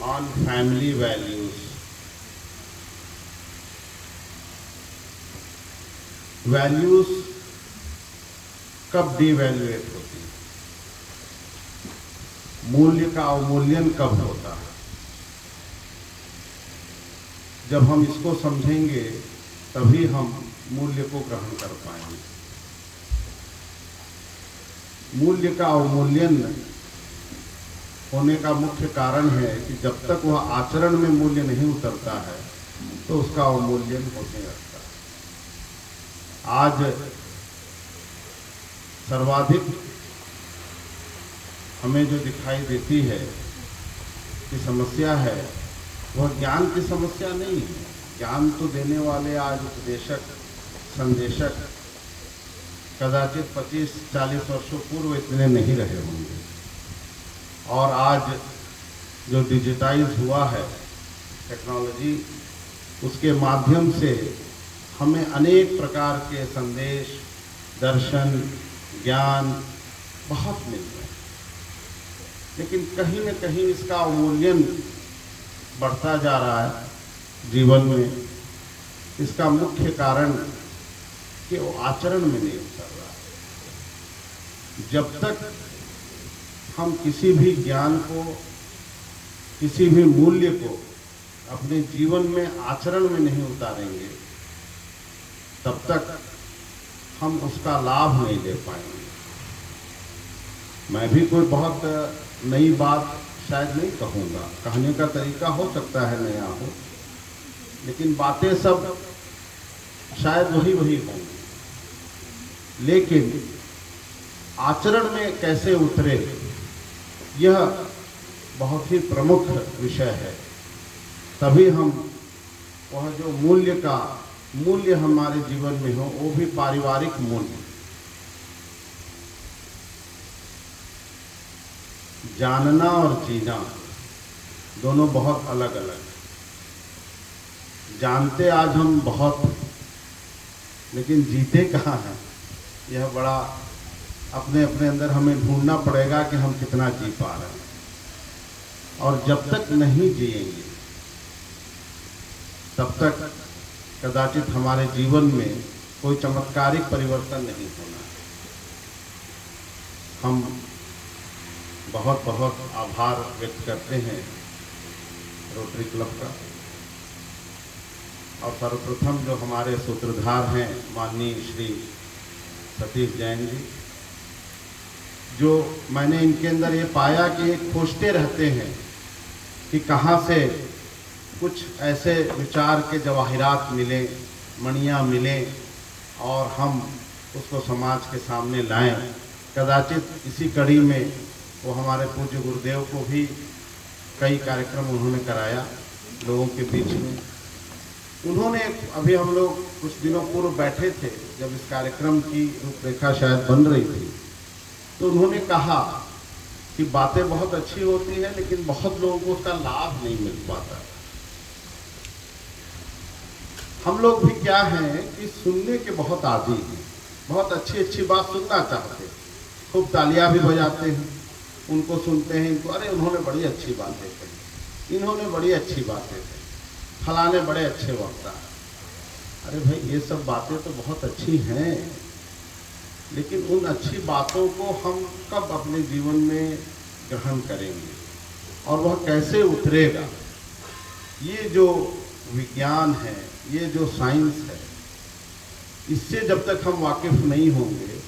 on family values. Values कब डिवैल्यूएट होती है, मूल्य का अवमूल्यन कब होता है? जब हम इसको समझेंगे तभी हम मूल्य को ग्रहण कर पाएंगे। मूल्य का अवमूल्यन होने का मुख्य कारण है कि जब तक वह आचरण में मूल्य नहीं उतरता है तो उसका अवमूल्यन होने लगता है। आज सर्वाधिक हमें जो दिखाई देती है कि समस्या है वह ज्ञान की समस्या नहीं है। ज्ञान तो देने वाले आज उपदेशक, संदेशक कदाचित 25-40 वर्षों पूर्व इतने नहीं रहे होंगे। और आज जो डिजिटाइज हुआ है टेक्नोलॉजी, उसके माध्यम से हमें अनेक प्रकार के संदेश, दर्शन, ज्ञान बहुत मिल रहे हैं, लेकिन कहीं न कहीं इसका अवमूल्यन बढ़ता जा रहा है जीवन में। इसका मुख्य कारण कि वो आचरण में नहीं उतर रहा है। जब तक हम किसी भी ज्ञान को, किसी भी मूल्य को अपने जीवन में आचरण में नहीं उतारेंगे तब तक हम उसका लाभ नहीं ले पाएंगे। मैं भी कोई बहुत नई बात शायद नहीं कहूँगा, कहने का तरीका हो सकता है नया हो, लेकिन बातें सब शायद वही होंगी, लेकिन आचरण में कैसे उतरे यह बहुत ही प्रमुख विषय है। तभी हम वह जो मूल्य हमारे जीवन में हो, वो भी पारिवारिक मूल्य, जानना और जीना दोनों बहुत अलग अलग हैं। जानते आज हम बहुत, लेकिन जीते कहाँ हैं, यह बड़ा अपने अपने अंदर हमें ढूंढना पड़ेगा कि हम कितना जी पा रहे हैं। और जब तक नहीं जिएंगे तब तक कदाचित हमारे जीवन में कोई चमत्कारिक परिवर्तन नहीं होना। हम बहुत बहुत आभार व्यक्त करते हैं रोटरी क्लब का, और सर्वप्रथम जो हमारे सूत्रधार हैं माननीय श्री सतीश जैन जी, जो मैंने इनके अंदर ये पाया कि ये खोजते रहते हैं कि कहाँ से कुछ ऐसे विचार के जवाहिरात मिले, मणियाँ मिले और हम उसको समाज के सामने लाएं। कदाचित इसी कड़ी में वो हमारे पूज्य गुरुदेव को भी कई कार्यक्रम उन्होंने कराया लोगों के बीच में। उन्होंने अभी हम लोग कुछ दिनों पूर्व बैठे थे जब इस कार्यक्रम की रूपरेखा शायद बन रही थी, तो उन्होंने कहा कि बातें बहुत अच्छी होती हैं लेकिन बहुत लोगों को उसका लाभ नहीं मिल पाता। हम लोग भी क्या हैं कि सुनने के बहुत आदी हैं, बहुत अच्छी अच्छी बात सुनना चाहते हैं, खूब तालियां भी बजाते हैं, उनको सुनते हैं, इनको अरे उन्होंने बड़ी अच्छी बातें कही, इन्होंने बड़ी अच्छी बातें कही, फलाने बड़े अच्छे वक्ता। अरे भाई ये सब बातें तो बहुत अच्छी हैं, लेकिन उन अच्छी बातों को हम कब अपने जीवन में ग्रहण करेंगे और वह कैसे उतरेगा? ये जो विज्ञान है, ये जो साइंस है, इससे जब तक हम वाकिफ़ नहीं होंगे,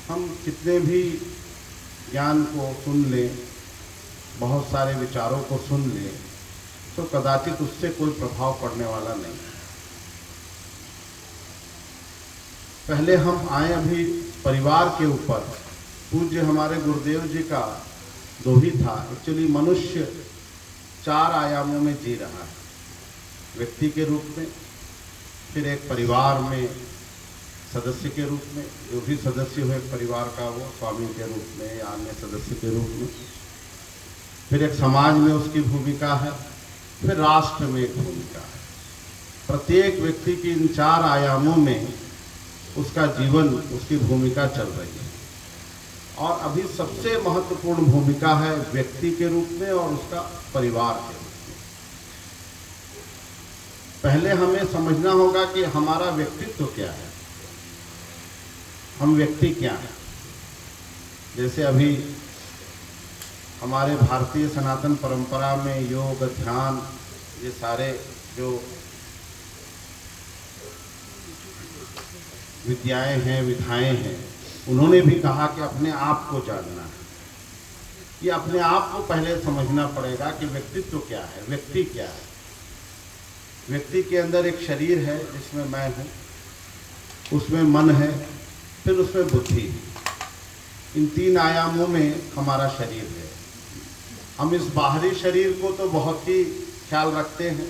हम कितने भी ज्ञान को सुन लें, बहुत सारे विचारों को सुन लें, तो कदाचित उससे कोई प्रभाव पड़ने वाला नहीं। पहले हम आए अभी परिवार के ऊपर। पूज्य हमारे गुरुदेव जी का दोही था, एक्चुअली मनुष्य 4 आयामों में जी रहा है, व्यक्ति के रूप में, फिर एक परिवार में सदस्य के रूप में, जो भी सदस्य हो एक परिवार का वो स्वामी के रूप में या अन्य सदस्य के रूप में, फिर एक समाज में उसकी भूमिका है, फिर राष्ट्र में एक भूमिका है। प्रत्येक व्यक्ति की इन 4 आयामों में उसका जीवन, उसकी भूमिका चल रही है। और अभी सबसे महत्वपूर्ण भूमिका है व्यक्ति के रूप में और उसका परिवार के रूप पहले हमें समझना होगा कि हमारा व्यक्तित्व क्या है, हम व्यक्ति क्या हैं। जैसे अभी हमारे भारतीय सनातन परंपरा में योग, ध्यान, ये सारे जो विद्याएं हैं, विधाएं हैं, उन्होंने भी कहा कि अपने आप को जानना है। कि अपने आप को पहले समझना पड़ेगा कि व्यक्तित्व क्या है, व्यक्ति क्या है। व्यक्ति के अंदर एक शरीर है जिसमें मैं हूँ, उसमें मन है, फिर उसमें बुद्धि है। इन 3 आयामों में हमारा शरीर है। हम इस बाहरी शरीर को तो बहुत ही ख्याल रखते हैं,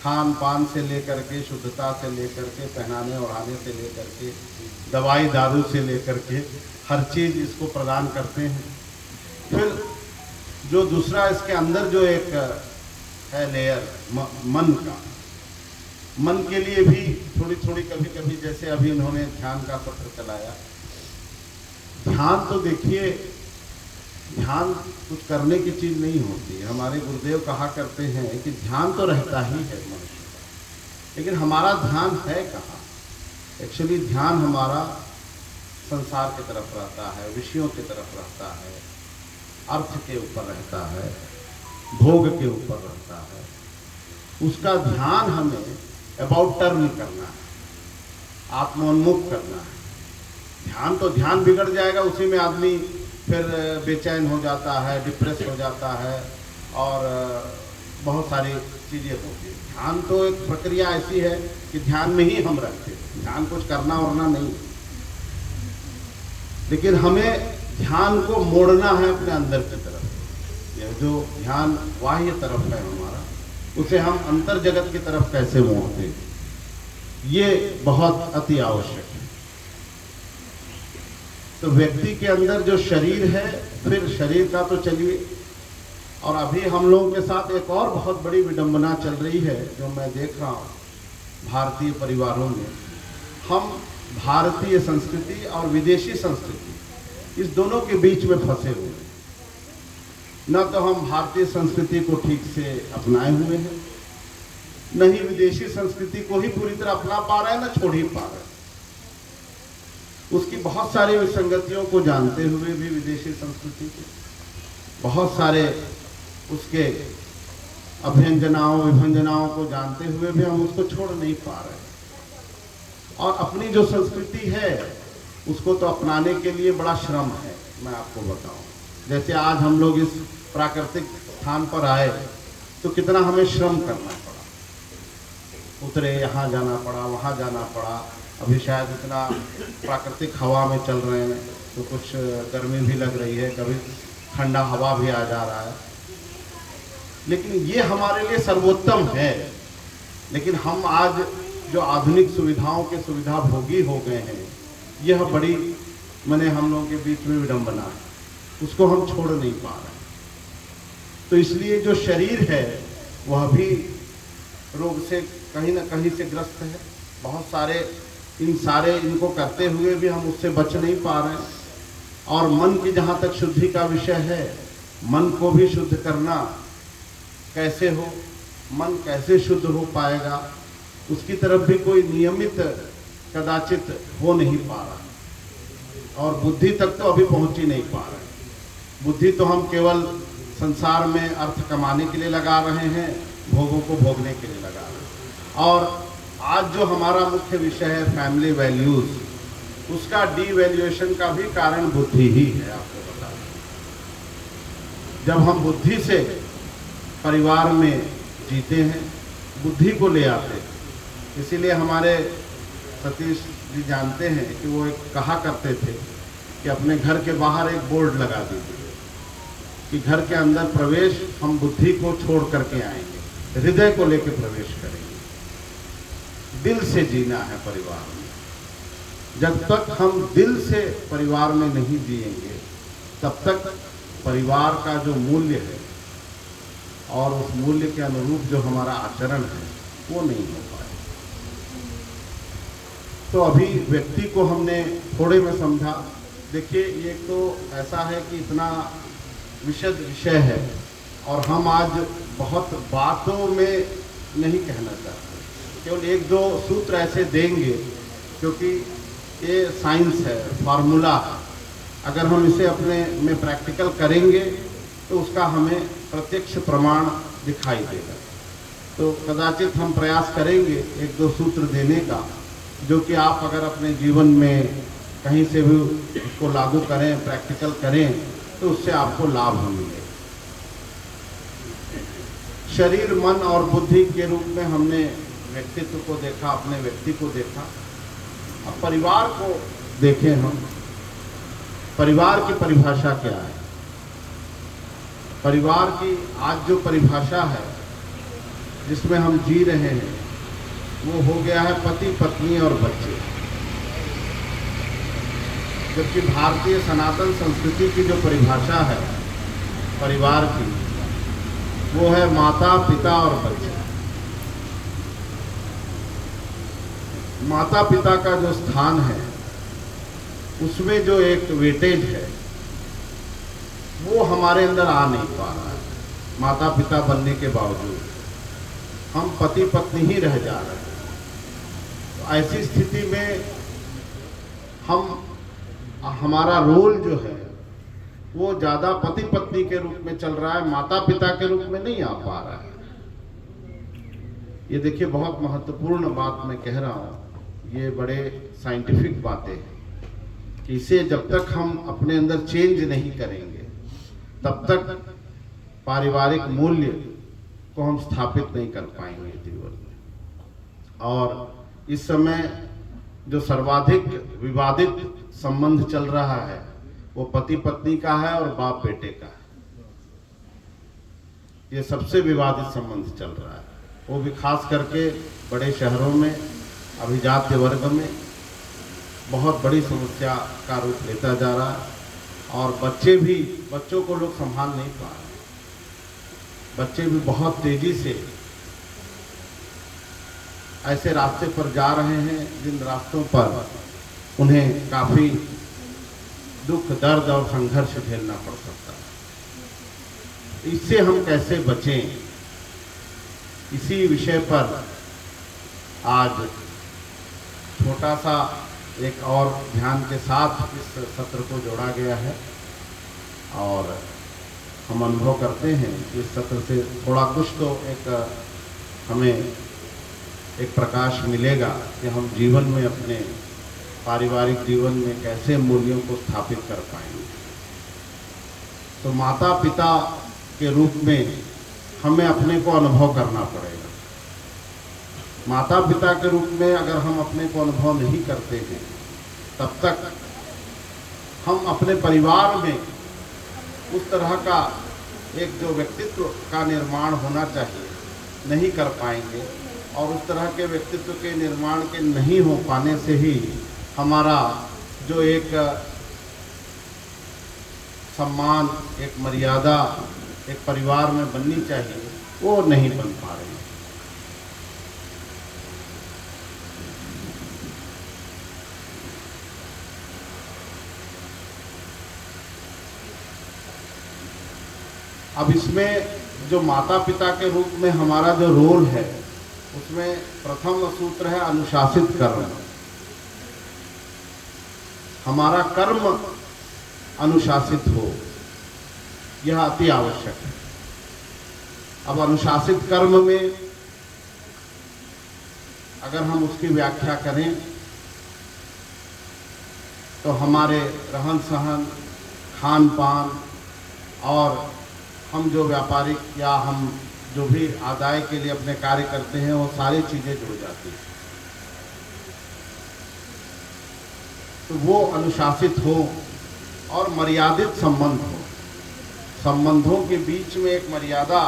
खान पान से लेकर के, शुद्धता से लेकर के, पहनाने ओढ़ाने से लेकर के, दवाई दारू से लेकर के हर चीज़ इसको प्रदान करते हैं। फिर जो दूसरा इसके अंदर जो एक है लेयर मन का, मन के लिए भी थोड़ी थोड़ी कभी कभी, जैसे अभी इन्होंने ध्यान का सत्र चलाया। ध्यान तो देखिए, ध्यान कुछ करने की चीज़ नहीं होती। हमारे गुरुदेव कहा करते हैं कि ध्यान तो रहता ही है मनुष्य का, लेकिन हमारा ध्यान है कहाँ। एक्चुअली ध्यान हमारा संसार की तरफ रहता है, विषयों की तरफ रहता है, अर्थ के ऊपर रहता है, भोग के ऊपर रहता है। उसका ध्यान हमें अबाउट टर्न करना है, आत्मोन्मुख करना है। ध्यान तो ध्यान बिगड़ जाएगा, उसी में आदमी फिर बेचैन हो जाता है, डिप्रेस हो जाता है और बहुत सारी चीज़ें होती हैं। ध्यान तो एक प्रक्रिया ऐसी है कि ध्यान में ही हम रहते हैं, ध्यान कुछ करना वरना नहीं। लेकिन हमें ध्यान को मोड़ना है अपने अंदर की तरफ। यह जो ध्यान बाह्य तरफ है हमारा, उसे हम अंतर जगत की तरफ कैसे मोड़ते हैं, ये बहुत अति आवश्यक है। तो व्यक्ति के अंदर जो शरीर है, फिर शरीर का तो चलिए, और अभी हम लोगों के साथ एक और बहुत बड़ी विडंबना चल रही है जो मैं देख रहा हूँ भारतीय परिवारों में। हम भारतीय संस्कृति और विदेशी संस्कृति, इस दोनों के बीच में फंसे हुए हैं। न तो हम भारतीय संस्कृति को ठीक से अपनाए हुए हैं, न ही विदेशी संस्कृति को ही पूरी तरह अपना पा रहे हैं, न छोड़ ही पा रहे हैं। उसकी बहुत सारी विसंगतियों को जानते हुए भी विदेशी संस्कृति के बहुत सारे उसके अभ्यंजनाओं विभंजनाओं को जानते हुए भी हम उसको छोड़ नहीं पा रहे। और अपनी जो संस्कृति है उसको तो अपनाने के लिए बड़ा श्रम है। मैं आपको बताऊं, जैसे आज हम लोग इस प्राकृतिक स्थान पर आए तो कितना हमें श्रम करना पड़ा, उतरे, यहाँ जाना पड़ा, वहाँ जाना पड़ा। अभी शायद इतना प्राकृतिक हवा में चल रहे हैं तो कुछ गर्मी भी लग रही है, कभी ठंडा हवा भी आ जा रहा है, लेकिन ये हमारे लिए सर्वोत्तम है। लेकिन हम आज जो आधुनिक सुविधाओं के सुविधा भोगी हो गए हैं, यह बड़ी माने हम लोगों के बीच में विडंबना है, उसको हम छोड़ नहीं पा रहे। तो इसलिए जो शरीर है वह भी रोग से कहीं ना कहीं से ग्रस्त है। बहुत सारे इनको करते हुए भी हम उससे बच नहीं पा रहे हैं। और मन की जहाँ तक शुद्धि का विषय है, मन को भी शुद्ध करना कैसे हो, मन कैसे शुद्ध हो पाएगा, उसकी तरफ भी कोई नियमित कदाचित हो नहीं पा रहा। और बुद्धि तक तो अभी पहुंच ही नहीं पा रहे। बुद्धि तो हम केवल संसार में अर्थ कमाने के लिए लगा रहे हैं, भोगों को भोगने के लिए लगा रहे हैं। और आज जो हमारा मुख्य विषय है फैमिली वैल्यूज़, उसका डीवैल्यूएशन का भी कारण बुद्धि ही है। आपको बता दें, जब हम बुद्धि से परिवार में जीते हैं, बुद्धि को ले आते हैं। इसीलिए हमारे सतीश जी जानते हैं कि वो एक कहा करते थे कि अपने घर के बाहर एक बोर्ड लगा दीजिए कि घर के अंदर प्रवेश हम बुद्धि को छोड़ करके आएंगे, हृदय को लेकर प्रवेश करेंगे। दिल से जीना है परिवार में। जब तक हम दिल से परिवार में नहीं जिएंगे, तब तक परिवार का जो मूल्य है और उस मूल्य के अनुरूप जो हमारा आचरण है वो नहीं हो पाए। तो अभी व्यक्ति को हमने थोड़े में समझा। देखिए, ये तो ऐसा है कि इतना विशद विषय है और हम आज बहुत बातों में नहीं कहना चाहते, केवल एक दो सूत्र ऐसे देंगे, क्योंकि ये साइंस है, फार्मूला। अगर हम इसे अपने में प्रैक्टिकल करेंगे तो उसका हमें प्रत्यक्ष प्रमाण दिखाई देगा। तो कदाचित हम प्रयास करेंगे एक दो सूत्र देने का, जो कि आप अगर अपने जीवन में कहीं से भी उसको लागू करें, प्रैक्टिकल करें, तो उससे आपको लाभ मिलेगा। शरीर, मन और बुद्धि के रूप में हमने व्यक्तित्व को देखा, अपने व्यक्ति को देखा। अब परिवार को देखें हम। परिवार की परिभाषा क्या है? परिवार की आज जो परिभाषा है जिसमें हम जी रहे हैं, वो हो गया है पति, पत्नी और बच्चे। जबकि भारतीय सनातन संस्कृति की जो परिभाषा है परिवार की, वो है माता, पिता और बच्चे। माता पिता का जो स्थान है उसमें जो एक वेटेज है वो हमारे अंदर आ नहीं पा रहा है। माता पिता बनने के बावजूद हम पति पत्नी ही रह जा रहे हैं। तो ऐसी स्थिति में हमारा रोल जो है वो ज़्यादा पति पत्नी के रूप में चल रहा है, माता पिता के रूप में नहीं आ पा रहा है। ये देखिए, बहुत महत्वपूर्ण बात मैं कह रहा हूँ। ये बड़े साइंटिफिक बातें हैं कि इसे जब तक हम अपने अंदर चेंज नहीं करेंगे तब तक पारिवारिक मूल्य को हम स्थापित नहीं कर पाएंगे जीवन में। और इस समय जो सर्वाधिक विवादित संबंध चल रहा है वो पति पत्नी का है और बाप बेटे का है। ये सबसे विवादित संबंध चल रहा है, वो भी खास करके बड़े शहरों में, अभिजात्य वर्ग में बहुत बड़ी समस्या का रूप लेता जा रहा है। और बच्चों को लोग संभाल नहीं पा रहे। बच्चे भी बहुत तेजी से ऐसे रास्ते पर जा रहे हैं जिन रास्तों पर उन्हें काफ़ी दुख, दर्द और संघर्ष झेलना पड़ सकता है। इससे हम कैसे बचें, इसी विषय पर आज छोटा सा एक और ध्यान के साथ इस सत्र को जोड़ा गया है। और हम अनुभव करते हैं कि इस सत्र से थोड़ा कुछ तो हमें एक प्रकाश मिलेगा कि हम जीवन में, अपने पारिवारिक जीवन में कैसे मूल्यों को स्थापित कर पाएंगे। तो माता पिता के रूप में हमें अपने को अनुभव करना पड़ेगा। माता पिता के रूप में अगर हम अपने को अनुभव नहीं करते हैं तब तक हम अपने परिवार में उस तरह का एक जो व्यक्तित्व का निर्माण होना चाहिए नहीं कर पाएंगे। और उस तरह के व्यक्तित्व के निर्माण के नहीं हो पाने से ही हमारा जो एक सम्मान, एक मर्यादा एक परिवार में बननी चाहिए वो नहीं बन पा रही। अब इसमें जो माता पिता के रूप में हमारा जो रोल है उसमें प्रथम सूत्र है अनुशासित कर्म। हमारा कर्म अनुशासित हो, यह अति आवश्यक है। अब अनुशासित कर्म में अगर हम उसकी व्याख्या करें तो हमारे रहन सहन, खान पान और हम जो व्यापारिक या हम जो भी आदाय के लिए अपने कार्य करते हैं वो सारी चीज़ें जुड़ जाती हैं। तो वो अनुशासित हो और मर्यादित संबंध हो। संबंधों के बीच में एक मर्यादा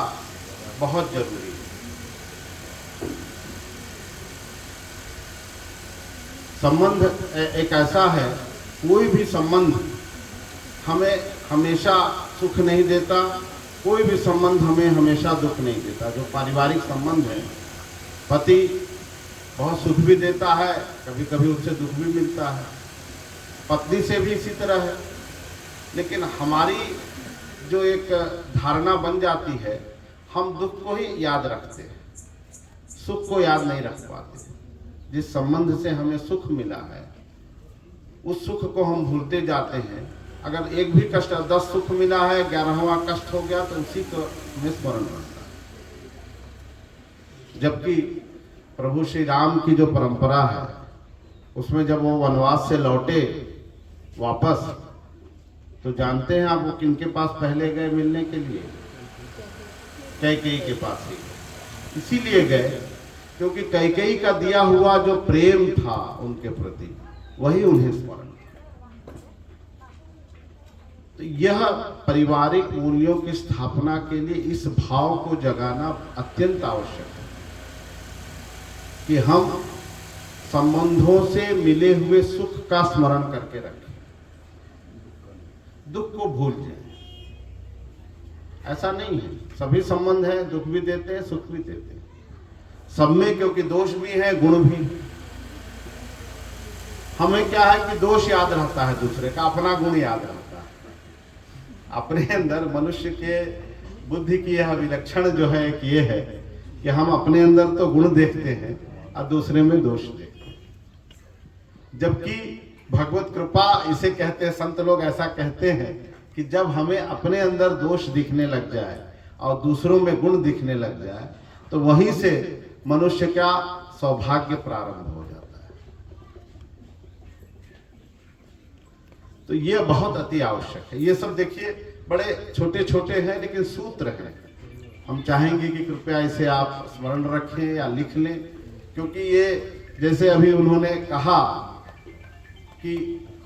बहुत जरूरी है। संबंध एक ऐसा है, कोई भी संबंध हमें हमेशा सुख नहीं देता, कोई भी संबंध हमें हमेशा दुख नहीं देता। जो पारिवारिक संबंध है, पति बहुत सुख भी देता है, कभी कभी उससे दुख भी मिलता है, पत्नी से भी इसी तरह है। लेकिन हमारी जो एक धारणा बन जाती है, हम दुख को ही याद रखते हैं, सुख को याद नहीं रख पाते। जिस संबंध से हमें सुख मिला है उस सुख को हम भूलते जाते हैं। अगर एक भी कष्ट, 10 सुख मिला है, 11वां कष्ट हो गया तो उसी को हमें स्मरण रहता है। जबकि प्रभु श्री राम की जो परंपरा है उसमें जब वो वनवास से लौटे वापस, तो जानते हैं आप वो किनके पास पहले गए मिलने के लिए? कैकेयी के पास ही। इसीलिए गए क्योंकि कैकेयी का दिया हुआ जो प्रेम था उनके प्रति वही उन्हें स्मरण था। तो यह पारिवारिक मूल्यों की स्थापना के लिए इस भाव को जगाना अत्यंत आवश्यक है कि हम संबंधों से मिले हुए सुख का स्मरण करके रखें, दुख को भूल जाएं। ऐसा नहीं है, सभी संबंध हैं, दुख भी देते हैं, सुख भी देते हैं सब में, क्योंकि दोष भी है, गुण भी। हमें क्या है कि दोष याद रहता है दूसरे का, अपना गुण याद रहता है। अपने अंदर मनुष्य के बुद्धि की यह विलक्षण जो है एक ये है कि हम अपने अंदर तो गुण देखते हैं और दूसरे में दोष देखते हैं। जबकि भगवत कृपा इसे कहते हैं, संत लोग ऐसा कहते हैं कि जब हमें अपने अंदर दोष दिखने लग जाए और दूसरों में गुण दिखने लग जाए तो वहीं से मनुष्य का सौभाग्य प्रारंभ हो जाता है। तो ये बहुत अति आवश्यक है। ये सब देखिए बड़े छोटे छोटे हैं लेकिन सूत्र हैं। हम चाहेंगे कि कृपया इसे आप स्मरण रखें या लिख लें, क्योंकि ये जैसे अभी उन्होंने कहा कि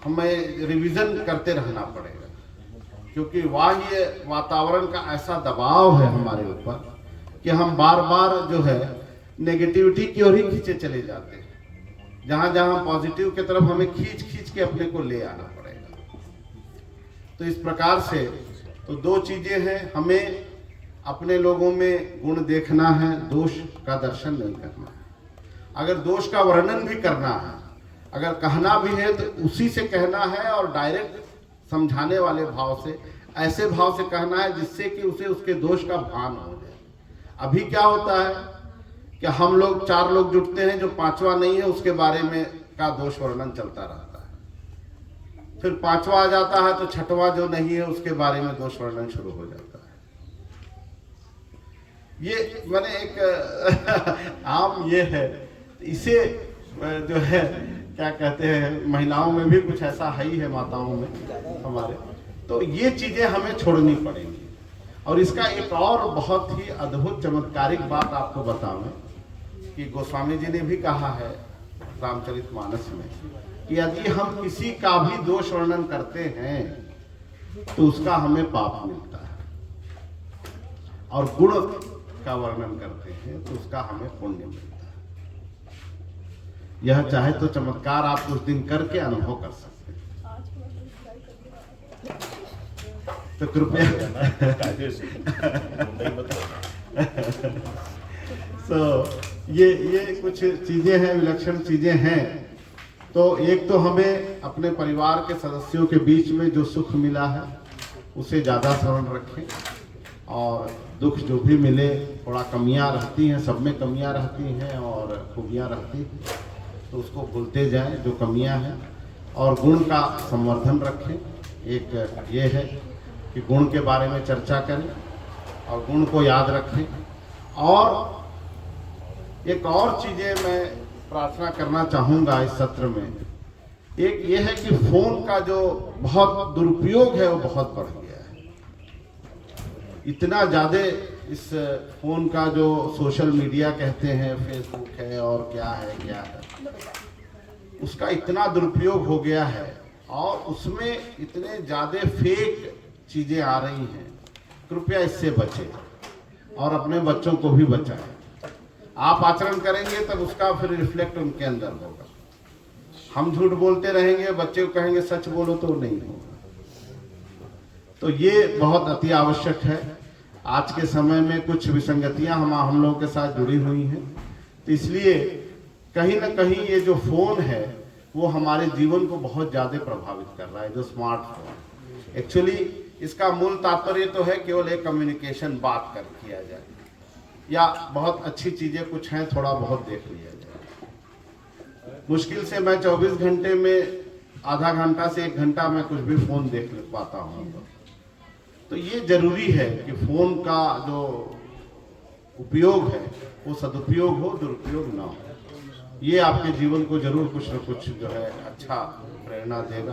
हमें रिवीजन करते रहना पड़ेगा, क्योंकि बाह्य वातावरण का ऐसा दबाव है हमारे ऊपर कि हम बार बार जो है नेगेटिविटी की ओर ही खींचे चले जाते हैं, जहां जहां पॉजिटिव की तरफ हमें खींच खींच के अपने को ले आना पड़ेगा। तो इस प्रकार से तो दो चीजें हैं, हमें अपने लोगों में गुण देखना है, दोष का दर्शन नहीं करना है। अगर दोष का वर्णन भी करना है, अगर कहना भी है तो उसी से कहना है और डायरेक्ट समझाने वाले भाव से, ऐसे भाव से कहना है जिससे कि उसे उसके दोष का भान हो जाए। अभी क्या होता है कि हम लोग 4 लोग जुटते हैं, जो 5वां नहीं है उसके बारे में का दोष वर्णन चलता रहता है। फिर 5वां आ जाता है तो 6वां जो नहीं है उसके बारे में दोष वर्णन शुरू हो जाता है। ये मैंने एक आम ये है, इसे जो है क्या कहते हैं, महिलाओं में भी कुछ ऐसा है ही है, माताओं में हमारे। तो ये चीजें हमें छोड़नी पड़ेंगी। और इसका एक और बहुत ही अद्भुत चमत्कारिक बात आपको बताऊं कि गोस्वामी जी ने भी कहा है रामचरितमानस में कि यदि हम किसी का भी दोष वर्णन करते हैं तो उसका हमें पाप मिलता है, और गुण का वर्णन करते हैं तो उसका हमें पुण्य मिलता है। यह चाहे तो चमत्कार आप कुछ दिन करके अनुभव कर सकते हैं। तो कृपया ये कुछ चीजें हैं, विलक्षण चीजें हैं। तो एक तो हमें अपने परिवार के सदस्यों के बीच में जो सुख मिला है उसे ज़्यादा स्मरण रखें, और दुख जो भी मिले, थोड़ा कमियां रहती हैं, सब में कमियां रहती हैं और खूबियां रहती हैं, तो उसको भूलते जाएं जो कमियां हैं, और गुण का संवर्धन रखें। एक ये है कि गुण के बारे में चर्चा करें और गुण को याद रखें। और एक और चीज़ें मैं प्रार्थना करना चाहूँगा इस सत्र में, एक ये है कि फ़ोन का जो बहुत दुरुपयोग है वो बहुत बढ़ गया है। इतना ज़्यादा इस फ़ोन का जो सोशल मीडिया कहते हैं, फेसबुक है और क्या है, उसका इतना दुरुपयोग हो गया है और उसमें इतने ज़्यादा फेक चीज़ें आ रही हैं। कृपया इससे बचें और अपने बच्चों को भी बचाएं। आप आचरण करेंगे तब उसका फिर रिफ्लेक्ट उनके अंदर होगा। हम झूठ बोलते रहेंगे, बच्चे को कहेंगे सच बोलो, तो नहीं होगा। तो ये बहुत अति आवश्यक है। आज के समय में कुछ विसंगतियां हम लोगों के साथ जुड़ी हुई हैं, तो इसलिए कहीं ना कहीं ये जो फोन है वो हमारे जीवन को बहुत ज़्यादा प्रभावित कर रहा है। जो स्मार्टफोन, एक्चुअली इसका मूल तात्पर्य तो है केवल एक कम्युनिकेशन, बात कर किया जाए, या बहुत अच्छी चीज़ें कुछ हैं थोड़ा बहुत देख लिया जाए। मुश्किल से मैं 24 घंटे में आधा घंटा से 1 घंटा मैं कुछ भी फ़ोन देख पाता हूँ। तो ये ज़रूरी है कि फ़ोन का जो उपयोग है वो सदुपयोग हो, दुरुपयोग ना हो। ये आपके जीवन को जरूर कुछ न कुछ जो है अच्छा प्रेरणा देगा।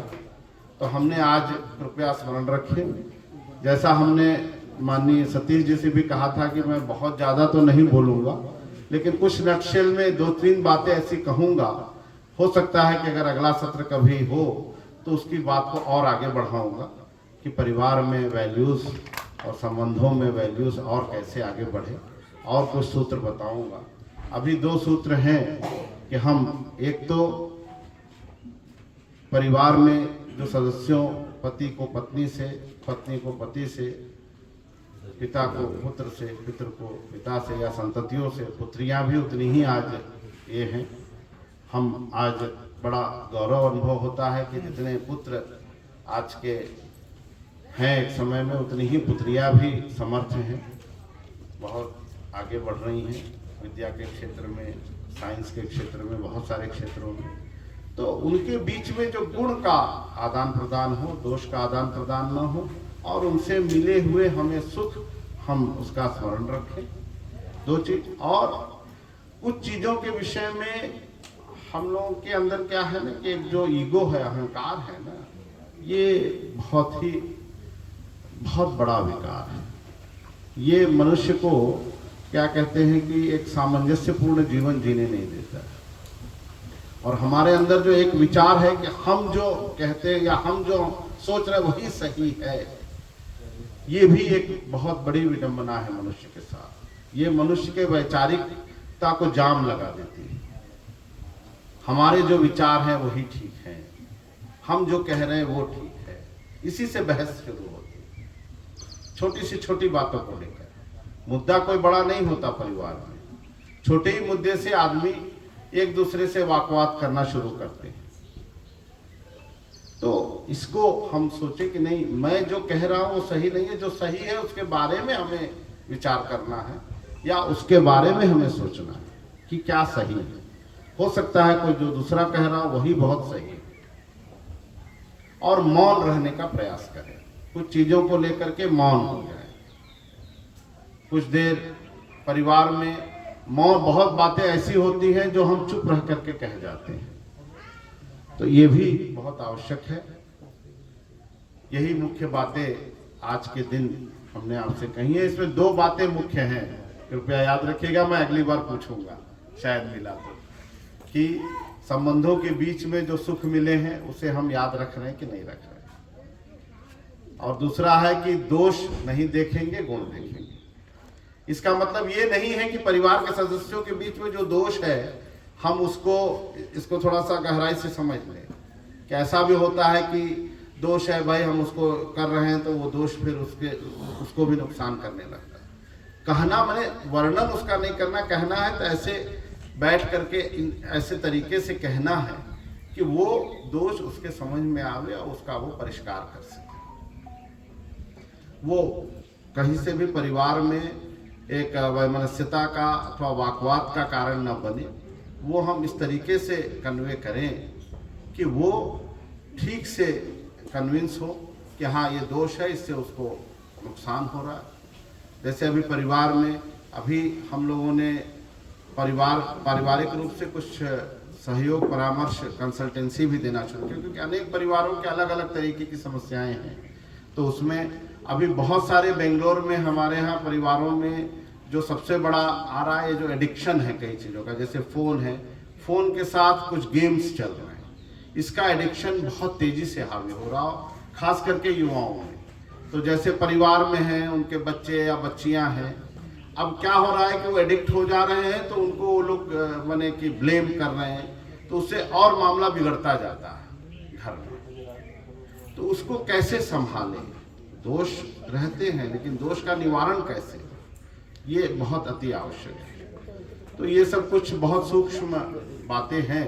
तो हमने आज कृपया स्मरण रखें, जैसा हमने माननीय सतीश जी से भी कहा था कि मैं बहुत ज़्यादा तो नहीं बोलूँगा, लेकिन कुछ नक्शल में 2-3 बातें ऐसी कहूँगा। हो सकता है कि अगर अगला सत्र कभी हो तो उसकी बात को और आगे बढ़ाऊँगा कि परिवार में वैल्यूज़ और संबंधों में वैल्यूज़ और कैसे आगे बढ़े, और कुछ सूत्र बताऊँगा। अभी 2 सूत्र हैं कि हम एक तो परिवार में जो सदस्यों, पति को पत्नी से, पत्नी को पति से, पिता को पुत्र से, पितर को पिता से, या संततियों से, पुत्रियां भी उतनी ही आज ये हैं। हम आज बड़ा गौरव अनुभव होता है कि जितने पुत्र आज के हैं एक समय में, उतनी ही पुत्रियां भी समर्थ हैं, बहुत आगे बढ़ रही हैं विद्या के क्षेत्र में, साइंस के क्षेत्र में, बहुत सारे क्षेत्रों में। तो उनके बीच में जो गुण का आदान प्रदान हो, दोष का आदान प्रदान न हो, और उनसे मिले हुए हमें सुख, हम उसका स्मरण रखें। 2 चीज। और कुछ चीज़ों के विषय में हम लोगों के अंदर क्या है ना कि एक जो ईगो है, अहंकार है ना, ये बहुत बड़ा विकार है। ये मनुष्य को क्या कहते हैं कि एक सामंजस्यपूर्ण जीवन जीने नहीं देता है। और हमारे अंदर जो एक विचार है कि हम जो कहते हैं या हम जो सोच रहे वही सही है, ये भी एक बहुत बड़ी विडंबना है मनुष्य के साथ। ये मनुष्य के वैचारिकता को जाम लगा देती है। हमारे जो विचार हैं वही ठीक हैं, हम जो कह रहे हैं वो ठीक है, इसी से बहस शुरू होती है, छोटी से छोटी बातों को लेकर। मुद्दा कोई बड़ा नहीं होता परिवार में, छोटे ही मुद्दे से आदमी एक दूसरे से वाकवाद करना शुरू करते हैं। तो इसको हम सोचे कि नहीं, मैं जो कह रहा हूं वो सही नहीं है, जो सही है उसके बारे में हमें विचार करना है, या उसके बारे में हमें सोचना है कि क्या सही है। हो सकता है कोई जो दूसरा कह रहा हो वही बहुत सही है, और मौन रहने का प्रयास करें। कुछ चीजों को लेकर के मौन हो जाए, कुछ देर परिवार में मौन। बहुत बातें ऐसी होती हैं जो हम चुप रह करके कह जाते हैं, तो ये भी बहुत आवश्यक है। यही मुख्य बातें आज के दिन हमने आपसे कही है। इसमें 2 बातें मुख्य हैं, कृपया याद रखिएगा, मैं अगली बार पूछूंगा शायद मिला तो, कि संबंधों के बीच में जो सुख मिले हैं उसे हम याद रख रहे हैं कि नहीं रख रहे हैं। और दूसरा है कि दोष नहीं देखेंगे, गुण देखेंगे। इसका मतलब ये नहीं है कि परिवार के सदस्यों के बीच में जो दोष है हम इसको थोड़ा सा गहराई से समझ लें। कि ऐसा भी होता है कि दोष है भाई, हम उसको कर रहे हैं तो वो दोष फिर उसको भी नुकसान करने लगता है। कहना मैंने वर्णन उसका नहीं करना, कहना है तो ऐसे बैठ करके ऐसे तरीके से कहना है कि वो दोष उसके समझ में आवे और उसका वो परिष्कार कर सके। वो कहीं से भी परिवार में एक वैमनस्यता का अथवा वाकवाद का कारण न बने। वो हम इस तरीके से कन्वे करें कि वो ठीक से कन्विंस हो कि हाँ ये दोष है, इससे उसको नुकसान हो रहा है। जैसे अभी परिवार में अभी हम लोगों ने पारिवारिक रूप से कुछ सहयोग, परामर्श, कंसल्टेंसी भी देना शुरू किया, क्योंकि अनेक परिवारों के अलग अलग तरीके की समस्याएं हैं। तो उसमें अभी बहुत सारे बेंगलोर में हमारे यहाँ परिवारों में जो सबसे बड़ा आ रहा है, ये जो एडिक्शन है कई चीज़ों का, जैसे फ़ोन है, फ़ोन के साथ कुछ गेम्स चल रहे हैं, इसका एडिक्शन बहुत तेज़ी से हावी हो रहा हो, खास करके युवाओं में। तो जैसे परिवार में हैं, उनके बच्चे या बच्चियां हैं, अब क्या हो रहा है कि वो एडिक्ट हो जा रहे हैं, तो उनको वो लोग माने कि ब्लेम कर रहे हैं, तो उससे और मामला बिगड़ता जाता है घर में। तो उसको कैसे संभालें? दोष रहते हैं, लेकिन दोष का निवारण कैसे, ये बहुत अति आवश्यक है। तो ये सब कुछ बहुत सूक्ष्म बातें हैं,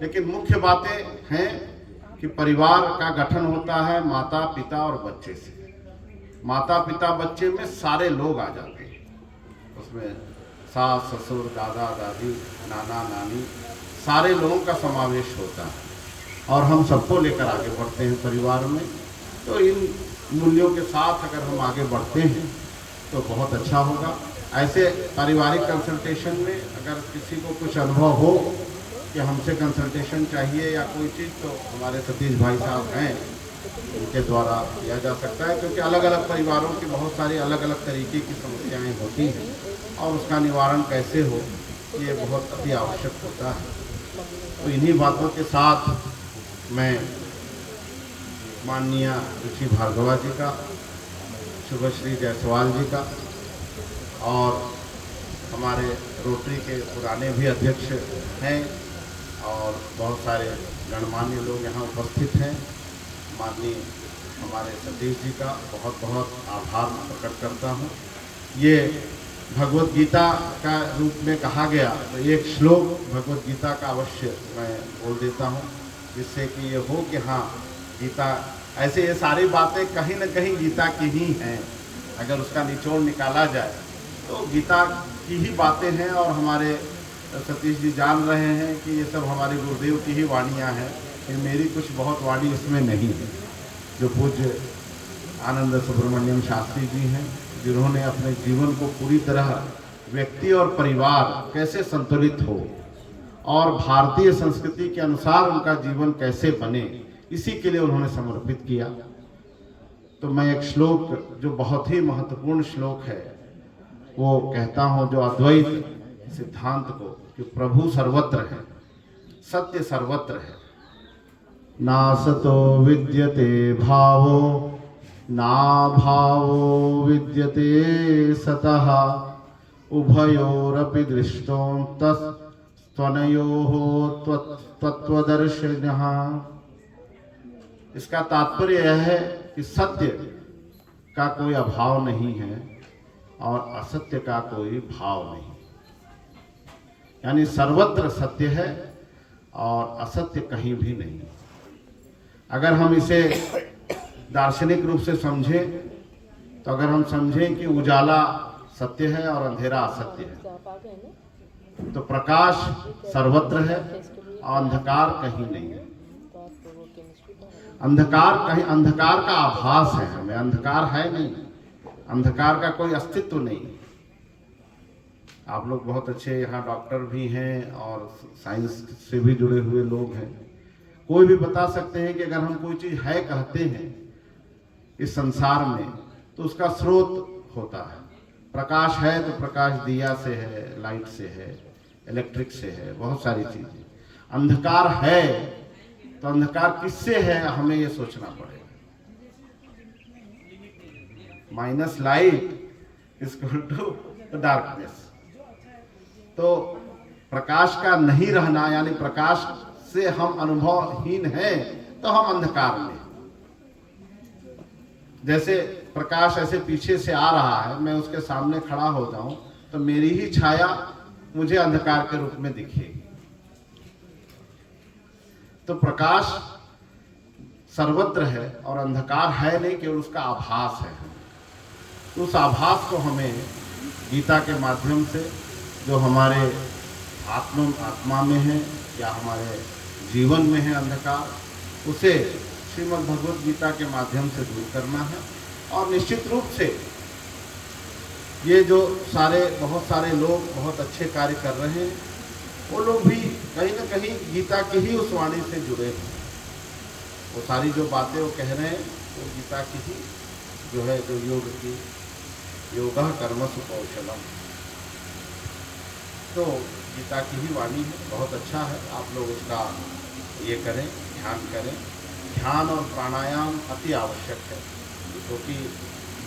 लेकिन मुख्य बातें हैं कि परिवार का गठन होता है माता पिता और बच्चे से। माता पिता बच्चे में सारे लोग आ जाते हैं, उसमें सास ससुर, दादा दादी, नाना नानी, सारे लोगों का समावेश होता है और हम सबको लेकर आगे बढ़ते हैं परिवार में। तो इन मूल्यों के साथ अगर हम आगे बढ़ते हैं तो बहुत अच्छा होगा। ऐसे पारिवारिक कंसल्टेशन में अगर किसी को कुछ अनुभव हो कि हमसे कंसल्टेशन चाहिए या कोई चीज़, तो हमारे सतीश भाई साहब हैं, उनके द्वारा किया जा सकता है, क्योंकि अलग अलग परिवारों की बहुत सारी अलग अलग तरीके की समस्याएं होती हैं और उसका निवारण कैसे हो ये बहुत अति आवश्यक होता है। तो इन्हीं बातों के साथ मैं माननीय रुचि भार्गवा जी का, शुभश्री जायसवाल जी का और हमारे रोटरी के पुराने भी अध्यक्ष हैं और बहुत सारे गणमान्य लोग यहाँ उपस्थित हैं, माननीय हमारे सतीश जी का बहुत बहुत आभार प्रकट करता हूँ। ये भगवत गीता का रूप में कहा गया, तो एक श्लोक भगवत गीता का अवश्य मैं बोल देता हूँ, जिससे कि ये हो कि हाँ, गीता ऐसे ये सारी बातें कहीं न कहीं गीता की ही हैं। अगर उसका निचोड़ निकाला जाए तो गीता की ही बातें हैं और हमारे सतीश जी जान रहे हैं कि ये सब हमारे गुरुदेव की ही वाणियाँ हैं, कि मेरी कुछ बहुत वाणी इसमें नहीं है। जो पूज्य आनंद सुब्रमण्यम शास्त्री जी हैं, जिन्होंने अपने जीवन को पूरी तरह व्यक्ति और परिवार कैसे संतुलित हो और भारतीय संस्कृति के अनुसार उनका जीवन कैसे बने, इसी के लिए उन्होंने समर्पित किया। तो मैं एक श्लोक जो बहुत ही महत्वपूर्ण श्लोक है वो कहता हूँ, जो अद्वैत सिद्धांत को, कि प्रभु सर्वत्र है, सत्य सर्वत्र है। नासतो विद्यते भावो ना भावो विद्यते सतः उभयोरपि दृष्टोऽन्तस्त्वनयोः तत्त्वदर्शिनः। इसका तात्पर्य यह है कि सत्य का कोई अभाव नहीं है और असत्य का कोई भाव नहीं, यानी सर्वत्र सत्य है और असत्य कहीं भी नहीं। अगर हम इसे दार्शनिक रूप से समझें तो अगर हम समझें कि उजाला सत्य है और अंधेरा असत्य है, तो प्रकाश सर्वत्र है और अंधकार कहीं नहीं है। अंधकार कहीं, अंधकार का आभास है हमें, अंधकार है नहीं, अंधकार का कोई अस्तित्व नहीं। आप लोग बहुत अच्छे यहाँ डॉक्टर भी हैं और साइंस से भी जुड़े हुए लोग हैं, कोई भी बता सकते हैं कि अगर हम कोई चीज़ है कहते हैं इस संसार में तो उसका स्रोत होता है। प्रकाश है तो प्रकाश दिया से है, लाइट से है, इलेक्ट्रिक से है, बहुत सारी चीज़ें। अंधकार है तो अंधकार किससे है, हमें ये सोचना पड़ेगा। Minus light equal to darkness. तो प्रकाश का नहीं रहना, यानी प्रकाश से हम अनुभवहीन हैं तो हम अंधकार में। जैसे प्रकाश ऐसे पीछे से आ रहा है, मैं उसके सामने खड़ा हो जाऊं तो मेरी ही छाया मुझे अंधकार के रूप में दिखेगी। तो प्रकाश सर्वत्र है और अंधकार है नहीं, केवल उसका आभास है। तो उस आभास को हमें गीता के माध्यम से, जो हमारे आत्मा में है या हमारे जीवन में है अंधकार, उसे श्रीमद् भगवद गीता के माध्यम से दूर करना है। और निश्चित रूप से ये जो बहुत सारे लोग बहुत अच्छे कार्य कर रहे हैं, वो लोग भी कहीं ना कहीं गीता की ही उस वाणी से जुड़े हैं। वो सारी जो बातें वो कह रहे हैं वो गीता की ही जो है, जो योग की योगः कर्मसु कौशलम, तो गीता की ही वाणी है। बहुत अच्छा है, आप लोग उसका ये करें, ध्यान करें। ध्यान और प्राणायाम अति आवश्यक है, क्योंकि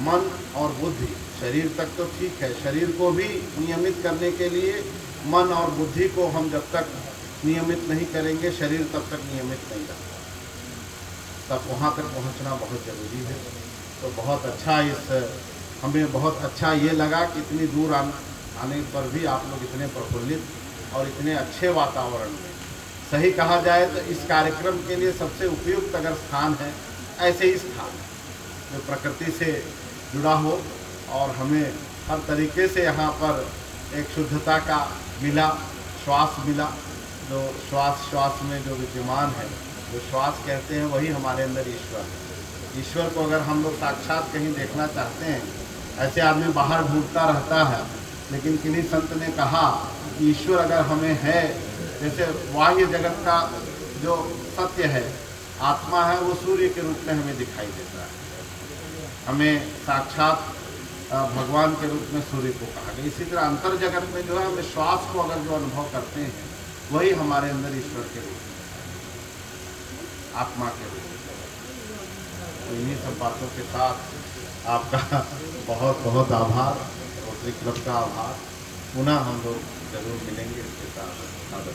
मन और बुद्धि, शरीर तक तो ठीक है, शरीर को भी नियमित करने के लिए मन और बुद्धि को हम जब तक नियमित नहीं करेंगे, शरीर तब तक नियमित नहीं रहता। तब वहाँ तक पहुँचना बहुत ज़रूरी है। तो बहुत अच्छा, हमें बहुत अच्छा ये लगा कि इतनी दूर आने पर भी आप लोग इतने प्रफुल्लित और इतने अच्छे वातावरण में। सही कहा जाए तो इस कार्यक्रम के लिए सबसे उपयुक्त अगर स्थान है, ऐसे ही स्थान है जो प्रकृति से जुड़ा हो और हमें हर तरीके से यहाँ पर एक शुद्धता का मिला, श्वास मिला, जो श्वास में जो विद्यमान है, जो श्वास कहते हैं, वही हमारे अंदर ईश्वर है। ईश्वर को अगर हम लोग साक्षात कहीं देखना चाहते हैं, ऐसे आदमी बाहर ढूंढता रहता है, लेकिन किन्हीं संत ने कहा कि ईश्वर अगर हमें है, जैसे बाह्य जगत का जो सत्य है, आत्मा है, वो सूर्य के रूप में हमें दिखाई देता है, हमें साक्षात भगवान के रूप में सूर्य को कहा गया। इसी तरह अंतर जगत में जो है, हम श्वास को अगर जो अनुभव करते हैं, वही हमारे अंदर ईश्वर के रूप में, आत्मा के रूप में। तो इन्हीं सब बातों के साथ आपका बहुत बहुत आभार, रोटरी क्लब का आभार। पुनः हम लोग जरूर मिलेंगे, इसके साथ आदर।